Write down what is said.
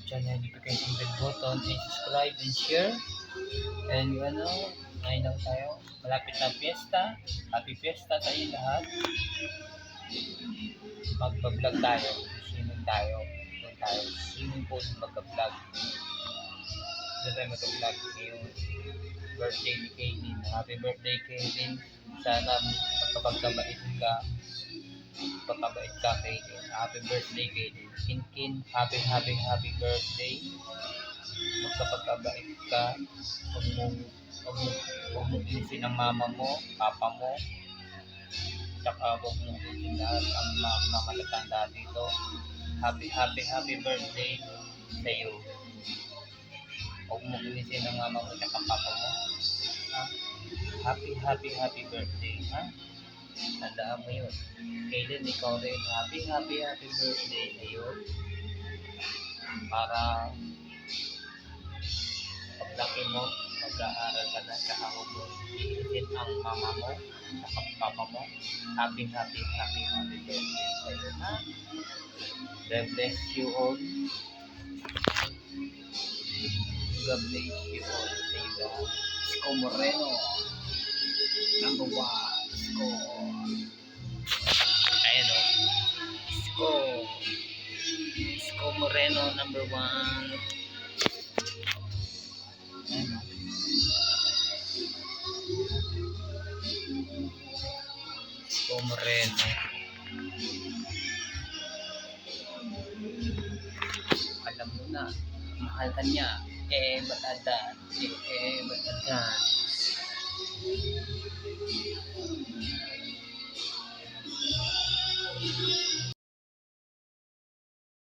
channel, notification bell button, and subscribe and share. And ngayon lang tayo. Malapit na piyesta. Happy piyesta sa inyo lahat. Magpa-vlog tayo. Swimming tayo. Doon tayo. Swimming pool magpa-vlog. Doon tayo magpa-vlog ngayon. Birthday ni Kaylin. Happy birthday, Kaylin. Sana magkapagkabait ka. Pagkabait ka, Kaylin. Happy birthday, Kaylin. Kinkin, happy birthday. Magkapagkabait ka. Huwag mong inisin ang mama mo, papa mo. Tsaka huwag mong inisin lahat ang mga matatanda dito. Happy birthday sa iyo. Huwag mong inisin ang mama mo tsaka papa mo. Ha? Happy birthday, ha? Tandaan mo yun. Kaylin, ikaw rin. Happy birthday sa iyo. Para paglaki mo, mag-aaral ka na, tsaka huwag mo iinisin ang mama mo, tsaka papa mo. Happy birthday sa iyo, ha? God bless you all. God bless you all. Sa iyo lahat. Isko Moreno. Number 1. Isko. Ayan o. Isko Moreno, number 1. Ayan o. Isko Moreno. Alam mo na, mahal ka niya. Ba't adan?